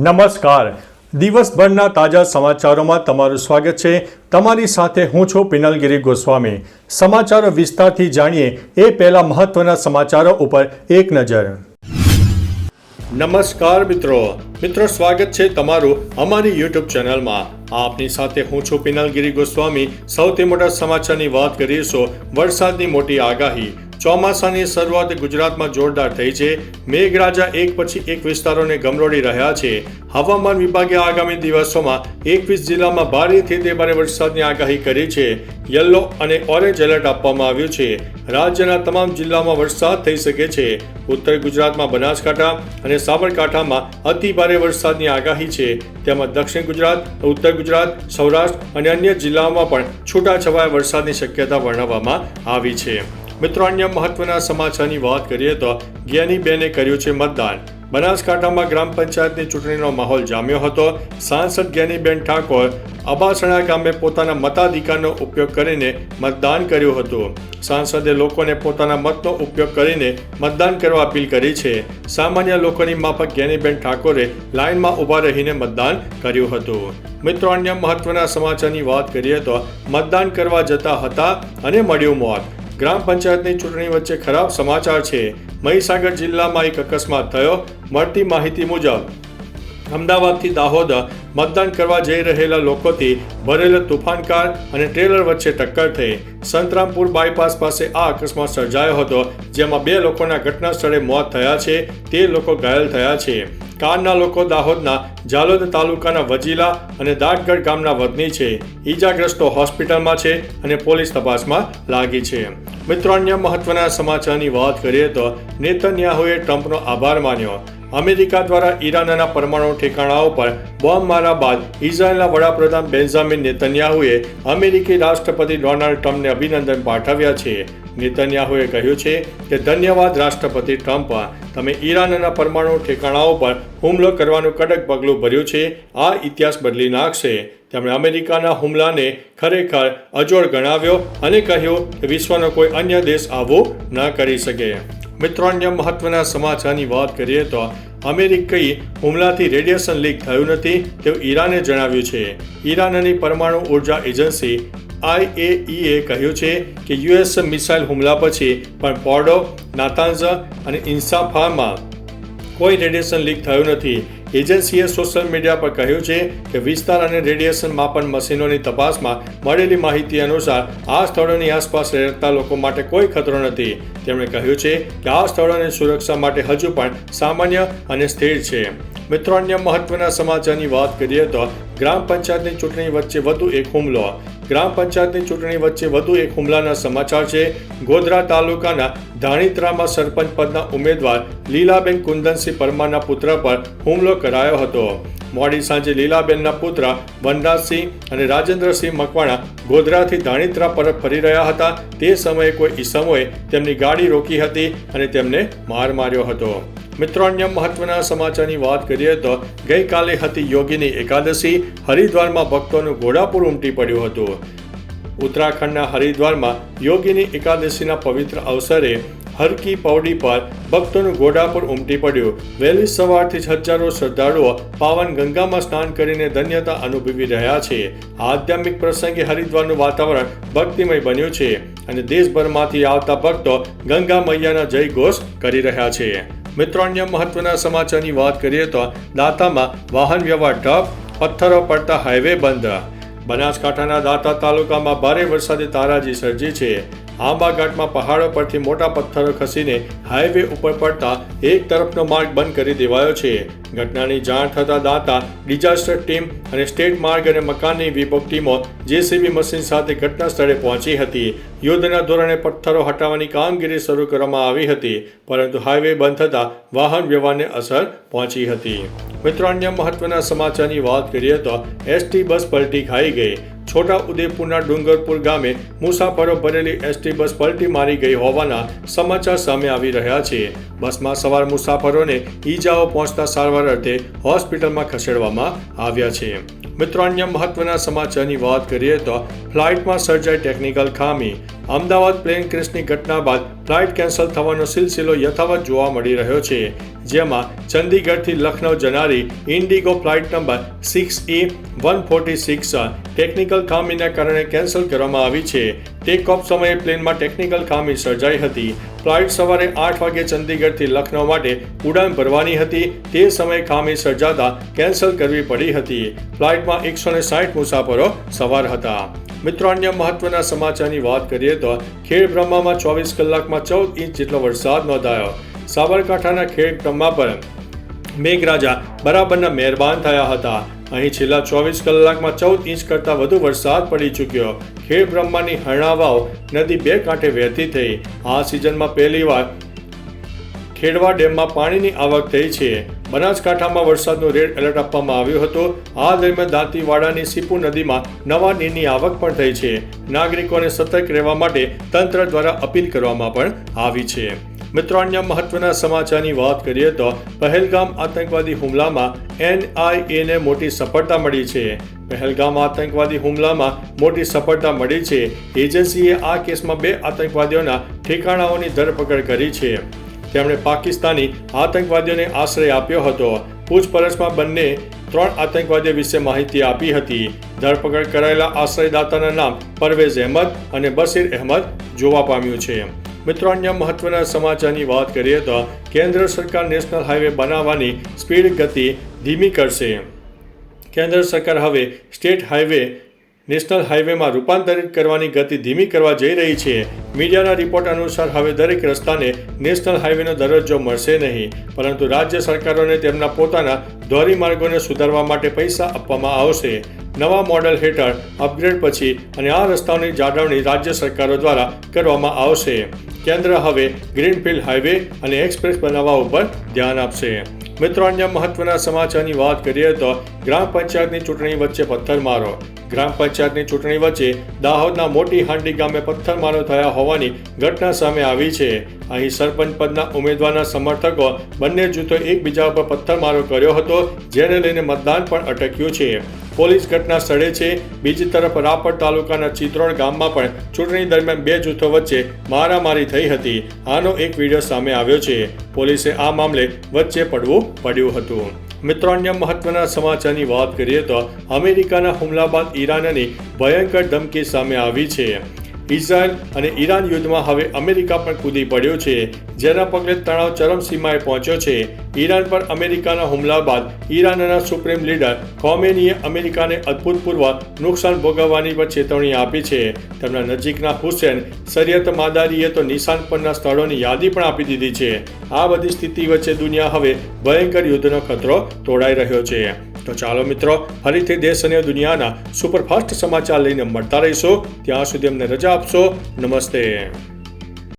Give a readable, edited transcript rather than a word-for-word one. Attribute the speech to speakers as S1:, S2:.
S1: નમસ્કાર. દિવસભરના તાજા સમાચારોમાં તમારું સ્વાગત છે. તમારી સાથે હું છું પિનલગીરી ગોસ્વામી. સમાચારો વિસ્તારથી જાણીએ એ પહેલા મહત્વના સમાચારો ઉપર એક નજર. નમસ્કાર મિત્રો સ્વાગત છે તમારું અમારી યુટ્યુબ ચેનલમાં. આપની સાથે હું છું પિનલગીરી ગોસ્વામી. સૌથી મોટા સમાચારની વાત કરીશું. વરસાદની મોટી આગાહી. ચોમાસાની શરૂઆત ગુજરાતમાં જોરદાર થઈ છે. મેઘરાજા એક પછી એક વિસ્તારોને ગમરોડી રહ્યા છે. હવામાન વિભાગે આગામી દિવસોમાં 21 જિલ્લામાં ભારેથી અતિ ભારે વરસાદની આગાહી કરી છે. યલો અને ઓરેન્જ એલર્ટ આપવામાં આવ્યું છે. રાજ્યના તમામ જિલ્લામાં વરસાદ થઈ શકે છે. ઉત્તર ગુજરાતમાં બનાસકાંઠા અને સાબરકાંઠામાં અતિ ભારે વરસાદની આગાહી છે. તેમાં દક્ષિણ ગુજરાત, ઉત્તર ગુજરાત, સૌરાષ્ટ્ર અને અન્ય જિલ્લાઓમાં પણ છૂટાછવાયા વરસાદની શક્યતા વર્ણવવામાં આવી છે. મિત્રો, અન્ય મહત્વના સમાચારની વાત કરીએ તો જ્ઞાનીબેને કર્યું છે મતદાન. બનાસકાંઠામાં ગ્રામ પંચાયતની ચૂંટણીનો માહોલ જામ્યો હતો. સાંસદ જ્ઞાનીબેન ઠાકોર અબાસણા ગામે પોતાના મતાધિકારનો ઉપયોગ કરીને મતદાન કર્યું હતું. સાંસદે લોકોને પોતાના મતનો ઉપયોગ કરીને મતદાન કરવા અપીલ કરી છે. સામાન્ય લોકોની માફક જ્ઞાનીબેન ઠાકોરે લાઇનમાં ઊભા રહીને મતદાન કર્યું હતું. મિત્રો, અન્ય મહત્વના સમાચારની વાત કરીએ તો મતદાન કરવા જતા હતા અને મળ્યું મોત. ગ્રામ પંચાયતની ચૂંટણી વચ્ચે ખરાબ સમાચાર છે. મહીસાગર જિલ્લામાં એક અકસ્માત થયો. મળતી માહિતી મુજબ અમદાવાદથી દાહોદ મતદાન કરવા જઈ રહેલા લોકોથી ભરેલ તુફાન કાર અને ટ્રેલર વચ્ચે ટક્કર થઈ. સંતરામપુર બાયપાસ પાસે આ અકસ્માત સર્જાયો હતો, જેમાં 2 લોકોના ઘટના સ્થળે મોત થયા છે. 13 લોકો ઘાયલ થયા છે. કારના લોકો દાહોદના જાલોદ તાલુકાના વજીલા અને દાટગઢ ગામના વતની છે. ઈજાગ્રસ્તો હોસ્પિટલમાં છે અને પોલીસ તપાસમાં લાગી છે. મિત્રો, અન્ય મહત્વના સમાચારની વાત કરીએ તો નેતન્યાહુએ ટ્રમ્પનો આભાર માન્યો. અમેરિકા દ્વારા ઈરાનના પરમાણુ ઠેકાણાઓ પર બોમ્બ મારા બાદ ઇઝરાયેલના વડાપ્રધાન બેન્જામિન નેતન્યાહુએ અમેરિકી રાષ્ટ્રપતિ ડોનાલ્ડ ટ્રમ્પને અભિનંદન પાઠવ્યા છે. નેતન્યાહુએ કહ્યું છે કે ધન્યવાદ રાષ્ટ્રપતિ ટ્રમ્પ, તમે ઈરાનના પરમાણુ ઠેકાણાઓ પર હુમલો કરવાનું કડક પગલું ભર્યું છે. આ ઇતિહાસ બદલી નાખશે. તેમણે અમેરિકાના હુમલાને ખરેખર અજોડ ગણાવ્યો અને કહ્યું કે વિશ્વનો કોઈ અન્ય દેશ આવું ન કરી શકે. મિત્રો, અન્ય મહત્વના સમાચારની વાત કરીએ તો અમેરિકી હુમલાથી રેડિયેશન લીક થયું નથી તેવું ઈરાને જણાવ્યું છે. ઈરાનની પરમાણુ ઉર્જા એજન્સી IAEA કહ્યું છે કે US મિસાઇલ હુમલા પછી પણ પોર્ડો, નાતાન્ઝ અને ઇન્સાફામાં કોઈ રેડિયેશન લીક થયું નથી. એજન્સીએ સોશિયલ મીડિયા પર કહ્યું છે કે વિસ્તાર અને રેડિયેશન માપન મશીનોની તપાસમાં મળેલી માહિતી અનુસાર આ સ્થળોની આસપાસ રહેતા લોકો માટે કોઈ ખતરો નથી. તેમણે કહ્યું છે કે આ સ્થળોની સુરક્ષા માટે હજુ પણ સામાન્ય અને સ્થિર છે. મિત્રો, અન્ય મહત્વના સમાચારની વાત કરીએ તો ગ્રામ પંચાયતની ચૂંટણી વચ્ચે વધુ એક હુમલો. ગ્રામ પંચાયતની ચૂંટણી વચ્ચે વધુ એક હુમલાના સમાચાર છે. ગોધરા તાલુકાના ધાણીત્રામાં સરપંચ પદના ઉમેદવાર લીલાબેન કુંદનસિંહ પરમારના પુત્ર પર હુમલો કરાયો હતો. મોડી સાંજે લીલાબેનના પુત્ર વનરાજસિંહ અને રાજેન્દ્રસિંહ મકવાણા ગોધરાથી ધાણીત્રા પરત ફરી રહ્યા હતા. તે સમયે કોઈ ઈસમોએ તેમની ગાડી રોકી હતી અને તેમને માર માર્યો હતો. મિત્રો, અન્ય મહત્વના સમાચારની વાત કરીએ તો ગઈકાલે હતી યોગીની એકાદશી. હરિદ્વારમાં ભક્તોનું ઘોડાપુર ઉમટી પડ્યું હતું. ઉત્તરાખંડના હરિદ્વારમાં યોગીની એકાદશીના પવિત્ર અવસરે હરકી પૌડી પર ભક્તોનું ઘોડાપુર ઉમટી પડ્યું. વહેલી સવારથી જ હજારો શ્રદ્ધાળુઓ પાવન ગંગામાં સ્નાન કરીને ધન્યતા અનુભવી રહ્યા છે. આધ્યાત્મિક પ્રસંગે હરિદ્વારનું વાતાવરણ ભક્તિમય બન્યું છે અને દેશભરમાંથી આવતા ભક્તો ગંગા મૈયાના જય ઘોષ કરી રહ્યા છે. મિત્રો, અન્ય મહત્વના સમાચારની વાત કરીએ તો દાંતામાં વાહન વ્યવહાર ઠપ, પથ્થરો પડતા હાઈવે બંધ. બનાસકાંઠાના દાંતા તાલુકામાં ભારે વરસાદે તારાજી સર્જી છે. આંબા ઘાટમાં પહાડો પરથી મોટા પથ્થરો ખસીને હાઈવે ઉપર પડતા એક તરફનો માર્ગ બંધ કરી દેવાયો છે. ઘટનાની જાણ થતાં દાંતા ડિઝાસ્ટર ટીમ અને સ્ટેટ માર્ગ અને મકાનની વિભાગ ટીમો JCB મશીન સાથે ઘટના સ્થળે પહોંચી હતી. યુદ્ધના ધોરણે પથ્થરો હટાવવાની કામગીરી શરૂ કરવામાં આવી હતી, પરંતુ હાઈવે બંધ થતાં વાહન વ્યવહારને અસર પહોંચી હતી. મિત્રો, અન્ય મહત્વના સમાચારની વાત કરીએ તો ST બસ પલટી ખાઈ ગઈ. છોટા ઉદેપુરના ડુંગરપુર ગામે મુસાફરો ભરેલી ST બસ પલટી મારી ગઈ હોવાના સમાચાર સામે આવી રહ્યા છે. બસમાં સવાર મુસાફરોને ઈજાઓ પહોંચતા સારવાર અર્થે હોસ્પિટલમાં ખસેડવામાં આવ્યા છે. મિત્રો, અન્ય મહત્વના સમાચારની વાત કરીએ તો ફ્લાઇટમાં સર્જાઈ ટેકનિકલ ખામી. અમદાવાદ પ્લેન ક્રેશની ઘટના બાદ ફ્લાઇટ કેન્સલ થવાનો સિલસિલો યથાવત જોવા મળી રહ્યો છે, જેમાં ચંદીગઢથી લખનઉ જનારી IndiGo flight number 6E146 technical ખામીના કારણે કેન્સલ કરવામાં આવી છે. ટેક ઓફ સમયે પ્લેનમાં ટેકનિકલ ખામી સર્જાઈ હતી. ફ્લાઇટ સવારે 8 વાગે ચંદીગઢથી લખનઉ માટે ઉડાન ભરવાની હતી. તે સમયે ખામી સર્જાતા કેન્સલ કરવી પડી હતી. ફ્લાઇટમાં 160 મુસાફરો સવાર હતા. મિત્રો, અન્ય મહત્વના સમાચારની વાત કરીએ તો ખેડબ્રહ્મામાં 24 કલાકમાં 14 ઇંચ જેટલો વરસાદ નોંધાયો. સાબરકાંઠાના ખેડબ્રહ્મા પર મેઘરાજા બરાબરના મહેરબાન થયા હતા. અહીં છેલ્લા 24 કલાકમાં 14 ઇંચ કરતાં વધુ વરસાદ પડી ચૂક્યો. ખેડબ્રહ્માની હરણાવાવ નદી બે કાંઠે વહેતી થઈ. આ સિઝનમાં પહેલીવાર ખેડવા ડેમમાં પાણીની આવક થઈ છે. બનાસકાંઠામાં વરસાદનું રેડ એલર્ટ આપવામાં આવ્યું હતું. આ દરમિયાન દાંતીવાડાની સીપુ નદીમાં નવા નીરની આવક પણ થઈ છે. નાગરિકોને સતર્ક રહેવા માટે તંત્ર દ્વારા અપીલ કરવામાં પણ આવી છે. મિત્રો, અન્ય મહત્વના સમાચારની વાત કરીએ તો પહેલગામ આતંકવાદી હુમલામાં NIAને મોટી સફળતા મળી છે. પહેલગામ આતંકવાદી હુમલામાં મોટી સફળતા મળી છે. એજન્સીએ આ કેસમાં 2 આતંકવાદીઓના ઠેકાણાઓની ધરપકડ કરી છે. તેમણે પાકિસ્તાની આતંકવાદીઓને આશ્રય આપ્યો હતો. પૂછપરછમાં બંને 3 આતંકવાદીઓ વિશે માહિતી આપી હતી. ધરપકડ કરાયેલા આશ્રયદાતાના નામ પરવેઝ અહેમદ અને બશીર અહેમદ જોવા પામ્યું છે. મિત્રો, અન્ય મહત્વના સમાચારની વાત કરીએ તો કેન્દ્ર સરકાર નેશનલ હાઈવે બનાવવાની સ્પીડ ગતિ ધીમી કરશે. કેન્દ્ર સરકાર હવે સ્ટેટ હાઈવે નેશનલ હાઈવેમાં રૂપાંતરિત કરવાની ગતિ ધીમી કરવા જઈ રહી છે. મીડિયાના રિપોર્ટ અનુસાર હવે દરેક રસ્તાને નેશનલ હાઈવેનો દરજ્જો મળશે નહીં, પરંતુ રાજ્ય સરકારોને તેમના પોતાના ધોરીમાર્ગોને સુધારવા માટે પૈસા આપવામાં આવશે. નવા મોડેલ હેઠળ અપગ્રેડ પછી અને આ રસ્તાઓની જાળવણી રાજ્ય સરકારો દ્વારા કરવામાં આવશે. કેન્દ્ર હવે ગ્રીનફિલ્ડ હાઈવે અને એક્સપ્રેસ બનાવવા ઉપર ધ્યાન આપશે. મિત્રો, અન્ય મહત્વના સમાચારની વાત કરીએ તો ગ્રામ પંચાયતની ચૂંટણી વચ્ચે પથ્થરમારો. ગ્રામ પંચાયતની ચૂંટણી વચ્ચે દાહોદના મોટી હાંડી ગામે પથ્થરમારો થયા હોવાની ઘટના સામે આવી છે. અહીં સરપંચ પદના ઉમેદવારના સમર્થકો બંને જૂથો એકબીજા પર પથ્થરમારો કર્યો હતો, જેને લઈને મતદાન પણ અટક્યું છે. પોલીસ ઘટના સ્થળે છે. બીજી તરફ રાપર તાલુકાના ચિત્રોડ ગામમાં પણ ચૂંટણી દરમિયાન 2 જૂથો વચ્ચે મારામારી થઈ હતી. આનો એક વિડીયો સામે આવ્યો છે. પોલીસે આ મામલે વચ્ચે પડવું પડ્યું હતું. મિત્રો, અન્ય મહત્વના સમાચારની વાત કરીએ તો અમેરિકાના હુમલા બાદ ઈરાનની ભયંકર ધમકી સામે આવી છે. ઇઝરાયલ અને ઈરાન યુદ્ધમાં હવે અમેરિકા પણ કૂદી પડ્યો છે, જેના પગલે તણાવ ચરમસીમાએ પહોંચ્યો છે. ઈરાન પર અમેરિકાના હુમલા બાદ ઈરાનના સુપ્રીમ લીડર ખોમેનીએ અમેરિકાને અભૂતપૂર્વ નુકસાન ભોગવવાની પણ ચેતવણી આપી છે. તેમના નજીકના હુસેન શરિયત માદારીએ તો નિશાન પરના સ્થળોની યાદી પણ આપી દીધી છે. આ બધી સ્થિતિ વચ્ચે દુનિયા હવે ભયંકર યુદ્ધનો ખતરો તોડાઈ રહ્યો છે. તો ચાલો મિત્રો, ફરીથી દેશ અને દુનિયાના સુપરફાસ્ટ સમાચાર લઈને મળતા રહીશું. ત્યાં સુધી અમને રજા આપશો. નમસ્તે.